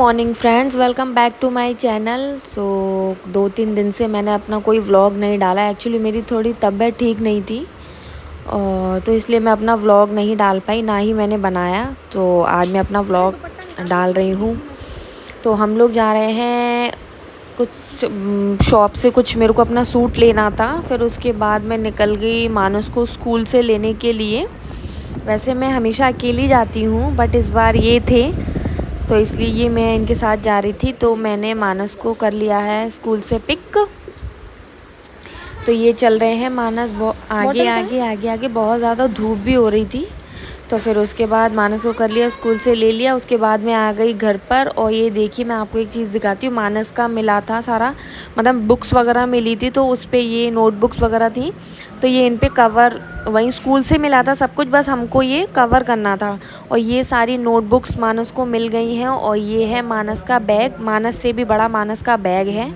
Morning friends, welcome back to my channel. So 2-3 दिन से मैंने अपना कोई व्लॉग नहीं डाला। एक्चुअली मेरी थोड़ी तबीयत ठीक नहीं थी और तो इसलिए मैं अपना व्लॉग नहीं डाल पाई, ना ही मैंने बनाया। तो आज मैं अपना व्लॉग डाल रही हूँ। तो हम लोग जा रहे हैं कुछ शॉप से, कुछ मेरे को अपना सूट लेना था। फिर उसके बाद मैं निकल गई मानस को स्कूल से लेने के लिए। वैसे मैं हमेशा अकेली जाती हूँ, बट इस बार ये थे तो इसलिए ये मैं इनके साथ जा रही थी। तो मैंने मानस को कर लिया है स्कूल से पिक। तो ये चल रहे हैं मानस आगे आगे आगे आगे। बहुत ज़्यादा धूप भी हो रही थी, तो फिर उसके बाद मानस को कर लिया, स्कूल से ले लिया। उसके बाद मैं आ गई घर पर। और ये देखिए, मैं आपको एक चीज़ दिखाती हूँ। मानस का मिला था सारा, मतलब बुक्स वगैरह मिली थी, तो उस पर ये नोटबुक्स वगैरह थी। तो ये इन पे कवर वहीं स्कूल से मिला था सब कुछ, बस हमको ये कवर करना था। और ये सारी नोटबुक्स मानस को मिल गई हैं। और ये है मानस का बैग, मानस से भी बड़ा मानस का बैग है।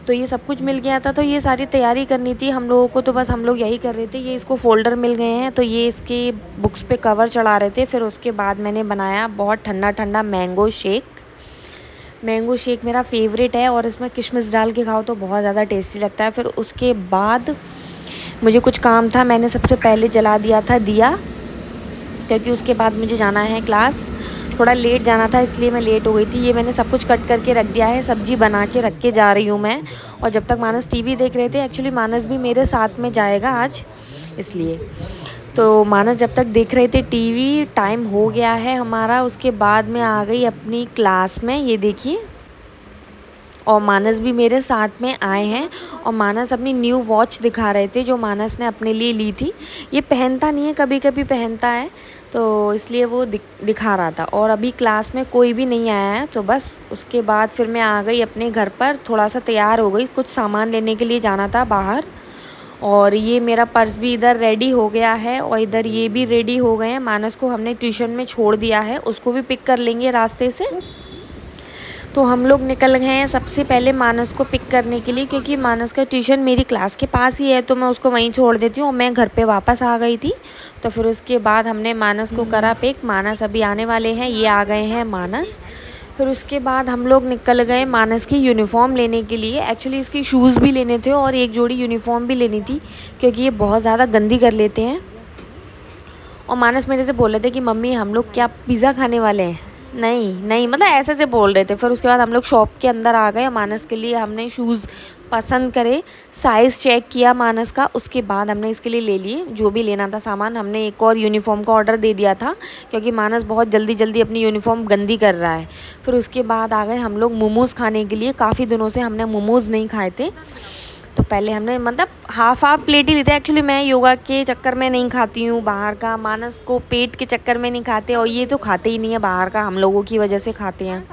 तो ये सब कुछ मिल गया था। तो ये सारी तैयारी करनी थी हम लोगों को, तो बस हम लोग यही कर रहे थे। ये इसको फ़ोल्डर मिल गए हैं, तो ये इसके बुक्स पे कवर चढ़ा रहे थे। फिर उसके बाद मैंने बनाया बहुत ठंडा ठंडा मैंगो शेक। मैंगो शेक मेरा फेवरेट है और इसमें किशमिश डाल के खाओ तो बहुत ज़्यादा टेस्टी लगता है। फिर उसके बाद मुझे कुछ काम था, मैंने सबसे पहले जला दिया था दिया, क्योंकि उसके बाद मुझे जाना है क्लास। थोड़ा लेट जाना था, इसलिए मैं लेट हो गई थी। ये मैंने सब कुछ कट करके रख दिया है, सब्जी बना के रख के जा रही हूँ मैं। और जब तक मानस टीवी देख रहे थे, एक्चुअली मानस भी मेरे साथ में जाएगा आज, इसलिए। तो मानस जब तक देख रहे थे टीवी, टाइम हो गया है हमारा। उसके बाद मैं आ गई अपनी क्लास में, ये देखिए। और मानस भी मेरे साथ में आए हैं। और मानस अपनी न्यू वॉच दिखा रहे थे जो मानस ने अपने लिए ली थी। ये पहनता नहीं है, कभी कभी पहनता है, तो इसलिए वो दिखा रहा था। और अभी क्लास में कोई भी नहीं आया है, तो बस उसके बाद फिर मैं आ गई अपने घर पर। थोड़ा सा तैयार हो गई, कुछ सामान लेने के लिए जाना था बाहर। और ये मेरा पर्स भी इधर रेडी हो गया है और इधर ये भी रेडी हो गए हैं। मानस को हमने ट्यूशन में छोड़ दिया है, उसको भी पिक कर लेंगे रास्ते से। तो हम लोग निकल गए हैं सबसे पहले मानस को पिक करने के लिए, क्योंकि मानस का ट्यूशन मेरी क्लास के पास ही है, तो मैं उसको वहीं छोड़ देती हूँ और मैं घर पे वापस आ गई थी। तो फिर उसके बाद हमने मानस को करा पिक। मानस अभी आने वाले हैं, ये आ गए हैं मानस। फिर उसके बाद हम लोग निकल गए मानस की यूनिफॉर्म लेने के लिए। एक्चुअली इसके शूज़ भी लेने थे और एक जोड़ी यूनिफॉर्म भी लेनी थी, क्योंकि ये बहुत ज़्यादा गंदी कर लेते हैं। और मानस मेरे से बोल रहे थे कि मम्मी हम लोग क्या पिज़्ज़ा खाने वाले हैं? नहीं नहीं, मतलब ऐसे से बोल रहे थे। फिर उसके बाद हम लोग शॉप के अंदर आ गए। मानस के लिए हमने शूज़ पसंद करे, साइज़ चेक किया मानस का। उसके बाद हमने इसके लिए ले लिए जो भी लेना था सामान। हमने एक और यूनिफॉर्म का ऑर्डर दे दिया था, क्योंकि मानस बहुत जल्दी जल्दी अपनी यूनिफॉर्म गंदी कर रहा है। फिर उसके बाद आ गए हम लोग मोमोज़ खाने के लिए। काफ़ी दिनों से हमने मोमोज़ नहीं खाए थे, तो पहले हमने मतलब हाफ़ प्लेट ही ली थी। एक्चुअली मैं योगा के चक्कर में नहीं खाती हूँ बाहर का, मानस को पेट के चक्कर में नहीं खाते, और ये तो खाते ही नहीं है बाहर का, हम लोगों की वजह से खाते हैं।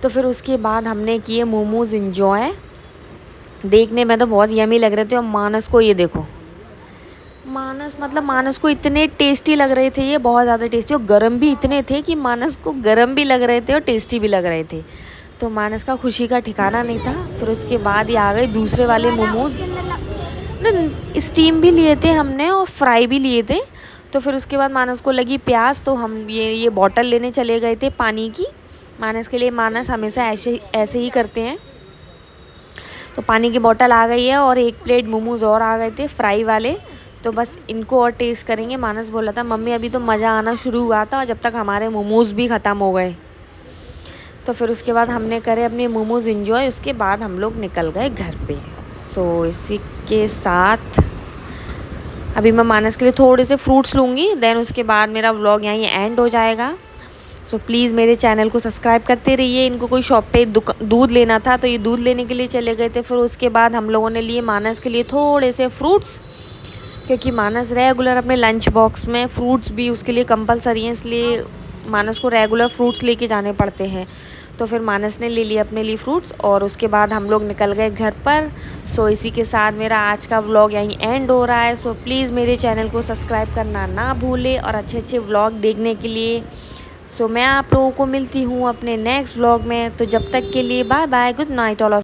तो फिर उसके बाद हमने किए मोमोज़ इंजॉय। देखने में तो बहुत यमी लग रहे थे। और मानस को ये देखो, मानस को इतने टेस्टी लग रहे थे ये, बहुत ज़्यादा टेस्टी। और गर्म भी इतने थे कि मानस को गर्म भी लग रहे थे और टेस्टी भी लग रहे थे। तो मानस का खुशी का ठिकाना नहीं था। फिर उसके बाद ये आ गए दूसरे वाले मोमोज़। स्टीम भी लिए थे हमने और फ्राई भी लिए थे। तो फिर उसके बाद मानस को लगी प्यास, तो हम ये बॉटल लेने चले गए थे पानी की मानस के लिए। मानस हमेशा ऐसे ही करते हैं। तो पानी की बोतल आ गई है और एक प्लेट मोमोज़ और आ गए थे फ्राई वाले। तो बस इनको और टेस्ट करेंगे। मानस बोला था मम्मी अभी तो मज़ा आना शुरू हुआ था, और जब तक हमारे मोमोज़ भी ख़त्म हो गए। तो फिर उसके बाद हमने करे अपने मोमोज़ इंजॉय। उसके बाद हम लोग निकल गए घर पे। सो इसी के साथ अभी मैं मानस के लिए थोड़े से फ्रूट्स लूँगी, देन उसके बाद मेरा व्लॉग यहीं एंड हो जाएगा। सो प्लीज़ मेरे चैनल को सब्सक्राइब करते रहिए। इनको कोई शॉप पे दूध लेना था, तो ये दूध लेने के लिए चले गए थे। फिर उसके बाद हम लोगों ने लिए मानस के लिए थोड़े से फ्रूट्स, क्योंकि मानस रेगुलर अपने लंच बॉक्स में फ्रूट्स भी उसके लिए कंपलसरी हैं, इसलिए मानस को रेगुलर फ्रूट्स लेके जाने पड़ते हैं। तो फिर मानस ने ले लिए अपने लिए फ्रूट्स और उसके बाद हम लोग निकल गए घर पर। सो इसी के साथ मेरा आज का व्लॉग यहीं एंड हो रहा है। सो प्लीज़ मेरे चैनल को सब्सक्राइब करना ना भूलें और अच्छे अच्छे व्लॉग देखने के लिए। सो मैं आप लोगों को मिलती हूँ अपने नेक्स्ट व्लॉग में। तो जब तक के लिए bye bye, good night all of.